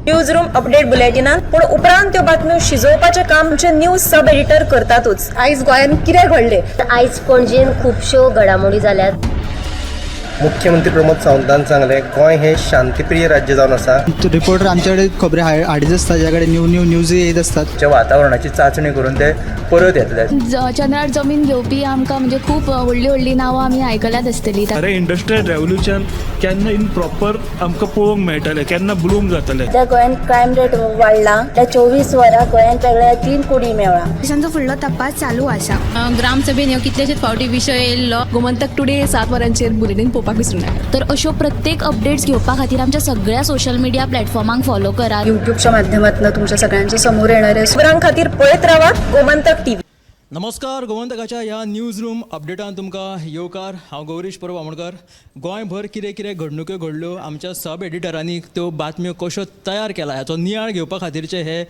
News room update बुलेटिनात पूण उपरांत त्यो बातम्यो शिजोवपाचें काम आमचे न्यूज सब एडिटर करतातूच। आयज गोंयांत कितें घडलें? आयज पणजेन खुबश्यो घडामोडी जाल्यात। मुख्यमंत्री प्रमोद सावंतान सांगले गोंय हे शांतीप्रिय राज्य जावन आसा। रिपोर्टर आमच्याकडे खबरी हाडीत असतात, ज्याकडे न्यूज येत असतात। वातावरणाची चाचणी करून ते परत येतले। चंद्रार जमीन घेवपी आमकां म्हणजे खूब व्हडली नांवां आमी आयकल्यात आसतली। अरे इंडस्ट्रियल रेव्होल्युशन केन्ना इन प्रॉपर आमकां पळोवंक मेळटलें, केन्ना ब्लूम जातलें। त्या गोंयांत क्रायम रेट वाडला। त्या 24 वरां गोंयांत वेगळ्या 3 कुडी मेळ्ळा। देशांचो फुडलो तपास चालू आसा। ग्रामसभेन ह्यो कितलेशेच फावटी विशय येयल्लो। गोमंतक टुडे 7 वरांचेर बुलेटीन पळोवपाक विसरूं नाका। तर अश्यो प्रत्येक अपडेट्स घेवपा खातीर आमच्या सगळ्या सोशल मिडिया प्लॅटफॉर्मांक फॉलो करात। युट्यूबच्या माध्यमातून तुमच्या सगळ्यांच्या समोर येणारे खबरां खातीर पळयत रावा गोमंतक टीव्ही। नमस्कार, गोमंतकाच्या ह्या न्यूज रूम अपडेटान तुमकां येवकार। हांव गौरीश परब आमोणकर। गोंयभर कितें घडणुको घडल्यो, आमच्या सब एडिटरांनी त्यो बातम्यो कश्यो तयार केला हाचो नियाळ घेवपा खातीरचे हे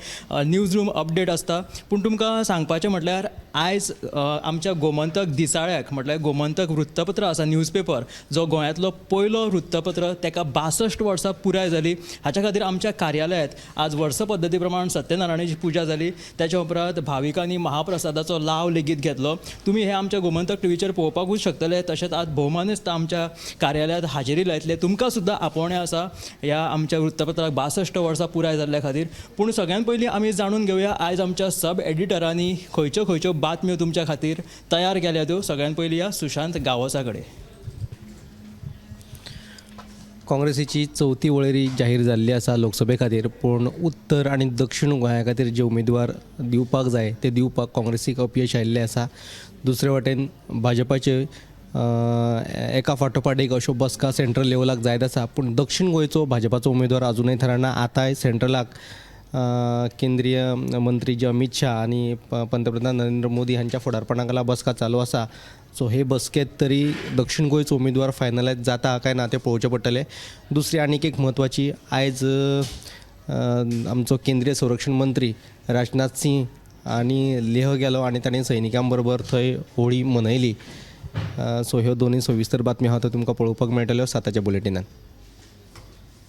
न्यूज रूम अपडेट आसता। पूण तुमकां सांगपाचें म्हटल्यार आयज आमच्या गोमंतक दिसाळ्याक म्हटल्यार गोमंतक वृत्तपत्र आसा, न्यूजपेपर, जो गोंयांतलो पयलो वृत्तपत्र, ताका 62 वर्सां पुराय जाली। हाच्या खातीर आमच्या कार्यालयांत आज वर्स पद्दती प्रमाण सत्यनारायणाची पुजा जाली। त्याच्या उपरांत भाविकांनी महाप्रसादाचो लाव लेगीत घेतलो। तुमी हे आमच्या गोमंतक टीव्हीचेर पळोवपाकूच शकतले। तशेंच आज भोवमानेस्त आमच्या कार्यालयांत हाजेरी लायतले। तुमकां सुद्दां आपोवणें आसा ह्या आमच्या वृत्तपत्राक 62 वर्सां पुराय जाल्ल्या खातीर। पूण सगळ्यात पयलीं आमी जाणून घेवया आयज आमच्या सब एडिटरांनी खंयच्यो बातम्यो तुमच्या खातीर तयार केल्या त्यो। सगळ्यात पयलीं या सुशांत गावसा कडेन। काँग्रेसीची 4थी वळेरी जाहीर जाल्ली आसा लोकसभे खातीर, पूण उत्तर आनी दक्षिण गोंया खातीर जे उमेदवार दिवपाक जाय ते दिवपाक काँग्रेसीक अपयश आयिल्लें आसा। दुसरे वटेन भाजपाचे एका फाटोफाट एक अश्यो बसका सेंट्रल लेवलाक जायत आसा, पूण दक्षिण गोंयचो भाजपाचो उमेदवार अजूनय थाराना। आतांय सेंट्रलाक केंद्रीय मंत्री जे अमित शाह आनी पंतप्रधान नरेंद्र मोदी हांच्या फुडारपणा खाला बसका चालू आसा। सो हे बसकेत तरी दक्षिण गोंयचो उमेदवार फायनलायज जाता काय ना तें पळोवचें पडटलें। दुसरी आनीक एक म्हत्वाची, आयज आमचो केंद्रीय संरक्षण मंत्री राजनाथ सिंह आनी लेह गेलो आनी ताणें सैनिकां बरोबर थंय होळी मनयली। सो ह्यो दोनूय सविस्तर बातम्यो आहा त्यो तुमकां पळोवपाक मेळटल्यो 7च्या बुलेटिनान।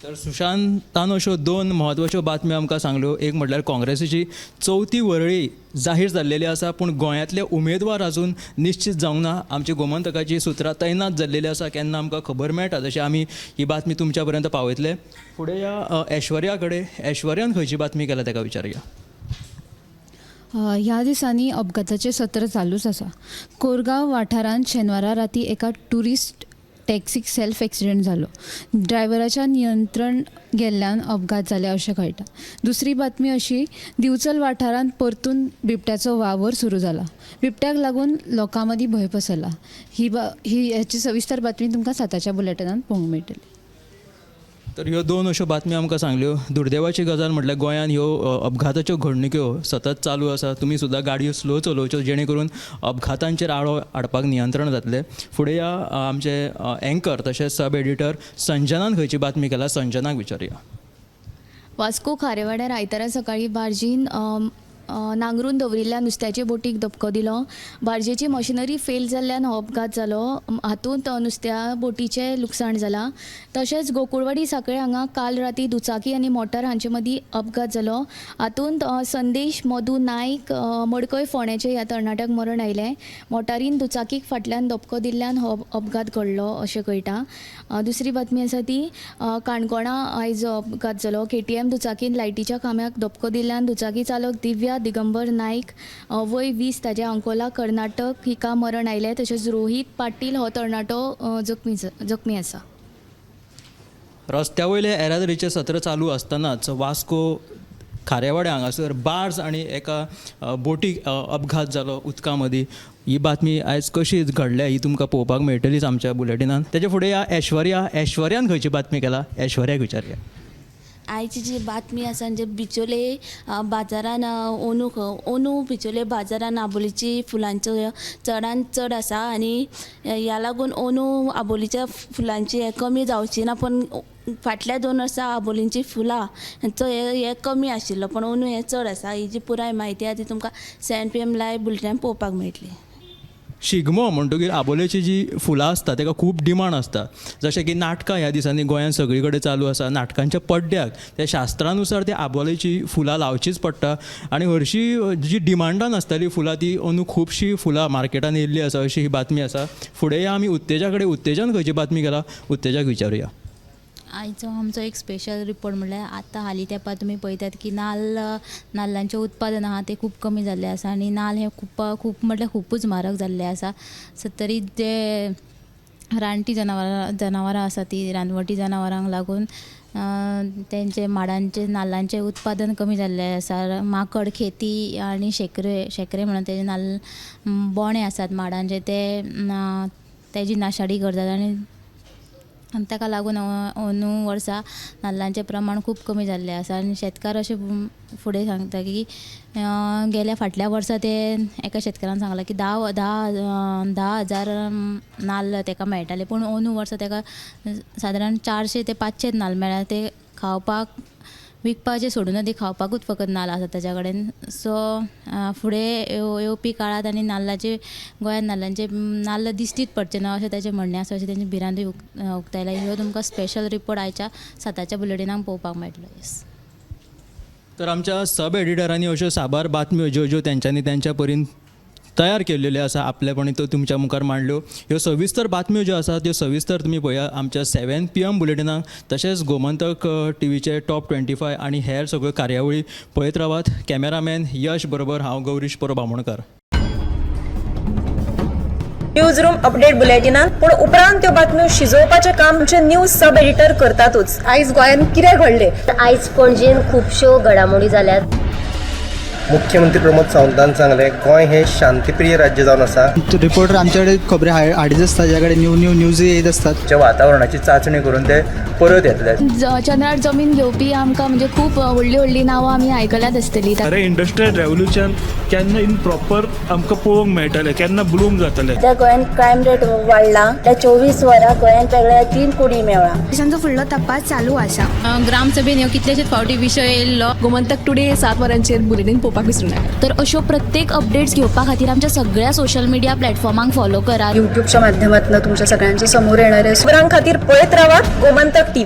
तर सुशांतान अश्यो 2 म्हत्वाच्यो बातम्यो आमकां सांगल्यो। एक म्हटल्यार काँग्रेसीची 4थी वळेरी जाहीर जाल्लेली आसा, पूण गोंयांतले उमेदवार अजून निश्चित जावंक ना। आमची गोमंतकाची सुत्रां तैनात जाल्लेली आसा, केन्ना आमकां खबर मेळटा तशी आमी ही बातमी तुमच्या पर्यंत पावयतले। फुडें या ऐश्वर्या कडेन। ऐश्वर्यान खंयची बातमी केल्या ताका विचारया। ह्या दिसांनी अपघाताचें सत्र चालूच आसा। कोरगांव वाठारांत शेनवारा राती एका ट्युरिस्ट टॅक्सीक सेल्फ एक्सिडेंट जालो। ड्रायव्हराच्या नियंत्रण गेल्ल्यान अपघात जाले अशें कळटा। दुसरी बातमी अशी, दिवचल वाठारांत परतून बिबट्याचो वावर सुरू जाला। बिबट्याक लागून लोकां मदीं भंय पसरला। ह्याची सविस्तर बातमी तुमकां 7च्या बुलेटिनान पळोवंक मेळटली। तर ह्यो 2 अश्यो बातम्यो आमकां सांगल्यो। दुर्दैवाची गजाल म्हटल्यार गोंयांत ह्यो अपघाताच्यो घडणुक्यो सतत चालू आसा। तुमी सुद्दां गाडयो स्लो चलोवच्यो, जेणे करून अपघातांचेर आळो हाडपाक नियंत्रण जातलें। फुडें या आमचे एंकर तशेंच सब एडिटर संजनान खंयची बातमी केल्या, संजनाक विचारया। वास्को खारेवाड्यार आयतारा सकाळीं बार्जीन नांगरून दवरिल्ल्या नुस्त्याचे बोटीक धपको दिलो। बार्जेची मशिनरी फेल जाल्ल्यान हो अपघात जालो। हातूंत नुस्त्या बोटीचें लुकसाण जालां। तशेंच गोकुळवाडी सांखळे हांगा काल राती दुचाकी आनी मोटार हांचे मदीं अपघात जालो। हातूंत संदेश मधू नायक मडकय फोंड्याचे ह्या तरणाट्याक मरण आयलें। मोटारीन दुचाकीक फाटल्यान धपको दिल्ल्यान हो अपघात घडलो अशें कळटा। दुसरी बातमी आसा ती काणकोणा आयज अपघात जालो। KTM दुचाकीन लायटीच्या खांब्याक धपको दिल्ल्यान दुचाकी चालक दिव्या दिगंबर नायक वय 20 ताच्या अंकोला कर्नाटक हिका मरण आयलें। तशेंच रोहित पाटील हो तरणाटो जखमी आसा। रस्त्या वयले येरादारीचें सत्र चालू आसतनाच वास्को खारेवाड्या हांगासर बार्ज आनी एका बोटीक अपघात जालो उदका मदीं। ही बातमी आयज कशी घडल्या ही तुमकां पळोवपाक मेळटलीच आमच्या बुलेटिनान। तेजे फुडें या ऐश्वर्यान खंयची बातमी केला, ऐश्वर्याक विचारया। आयची जी बातमी आसा म्हणजे बिचोले बाजारान ओनू बिचोले बाजारान आबोलीची फुलांचो चडान चड आसा आनी ह्या लागून ओनू आबोलीच्या फुलांची कमी जावची ना, पण फाटल्या 2 वर्सां आबोलींची फुलां हे कमी आशिल्लो, पण ओनू हे चड आसा। ही जी पुराय म्हायती आहा ती तुमकां 7 PM लायव्ह बुलेटिनान पळोवपाक मेळटली। शिगमो म्हणटकीर आबोलेची जी फुलां आसता ताका खूब डिमांड आसता. जशें की नाटकां ह्या दिसांनी गोंयांत सगळी कडेन चालू आसा. नाटकांच्या पड्ड्याक त्या शास्त्रानुसार त्या आबोलेची फुलां लावचीच पडटा आनी हरशीं जी डिमांडान आसताली फुलां ती अंदू खुबशीं फुलां मार्केटान येयल्ली आसा अशी ही बातमी आसा. फुडें आमी उत्तेजा कडेन उत्तेजान खंयची बातमी केला उत्तेजाक विचारुया. आयचो आमचो एक स्पेशल रिपोर्ट म्हणल्यार आतां हालीं तेंपार तुमी पळयतात की नाल्लांचें उत्पादन आहा तें खूब कमी जाल्लें आसा आनी नाल्ल हे खूब म्हटल्यार खूबच म्हारग जाल्ले आसा. तरी जे रानटी जनावरां आसा ती रानवटी जनावरांक लागून तेंचे माडांचे नाल्लांचें उत्पादन कमी जाल्लें आसा. माकड खेती आनी शेकरे म्हणून तेजे नाल्ल बोणे आसात माडांचे तेजी नाशाडी करतात आनी ताका लागून अंदू वर्सा नाल्लांचें प्रमाण खूब कमी जाल्लें आसा आनी शेतकार अशें फुडें सांगता की गेल्या फाटल्या वर्सा ते एका शेतकारान सांगलां की 10,000 नाल्ल ताका मेळटाले पूण अंदू वर्सा ताका सादारण 400 ते 500 नाल्ल मेळ्ळा. ते खावपाक विकपाचें सोडून ती खावपाकूच फकत नाल्ल आसा ताच्या कडेन. सो फुडें येवपी काळांत आनी गोंयांत नाल्लांचे नाल्ल दिश्टीत पडचे ना अशें ताचें म्हणणें आसा अशें तेंची भिरांतूय उक्तायला. ह्यो तुमकां स्पेशल रिपोर्ट आयच्या 7च्या बुलेटिनाक पळोवपाक मेळटलो. येस. तर आमच्या सब एडिटरांनी अश्यो साबार बातम्यो ज्यो तेंच्यांनी तेंच्या परीन तयार केल्ल्यो आसा आपलेपणी तो तुमच्या मुखार मांडल्यो. ह्यो सविस्तर बातम्यो ज्यो आसात त्यो सविस्तर तुमी पळया आमच्या 7 PM बुलेटिनाक तशेंच गोमंतक टीव्हीचे टॉप 25 आनी हेर सगळ्यो कार्यावळी पळयत रावात. कॅमेरामॅन यश बरोबर हांव Gaurish Parab Bamankar. Newsroom update बुलेटिनात पूण उपरांत त्यो बातम्यो शिजोवपाचें काम आमचे न्यूज सब एडिटर करतातूच. आयज गोंयांत कितें घडलें? आयज पणजेन खुबश्यो घडामोडी जाल्यात. मुख्यमंत्री प्रमोद सावंतान सांगलें गोंय हे शांतीप्रिय राज्य जावन आसा. रिपोर्टर आमच्याकडे खबरी हाडीत आसता ज्या कडेन न्यूज येत असतात. वातावरणाची चांचणी करून ते परत येतले. चंद्रार जमीन घेवपी आमकां म्हणजे खूब व्हडलीं नांवां आमी आयकल्यात आसतलीं. अरे इंडस्ट्रियल रेव्होल्युशन केन्ना इन प्रॉपर आमकां पळोवंक मेळटलें केन्ना ब्लूम जातलें. त्या गोंयांत क्रायम रेट वाडला. त्या 24 वरां गोंयांत वेगळ्या 3 कुडी मेळ्ळा. देशांचो फुडलो तपास चालू आसा. ग्रामसभेन ह्यो कितलेशेच फावटी विशय येयल्लो. गोमंतक टुडे 7 वरांचेर बुलेटिन पळोवपाक विसरूं नाका. तर अश्यो प्रत्येक अपडेट्स घेवपा खातीर आमच्या सगळ्या सोशल मिडिया प्लॅटफॉर्मांक फॉलो करा. युट्यूबच्या माध्यमातून तुमच्या सगळ्यांच्या समोर येणाऱ्या खबरां खातीर पळयत रावात गोमंतक टीव्ही.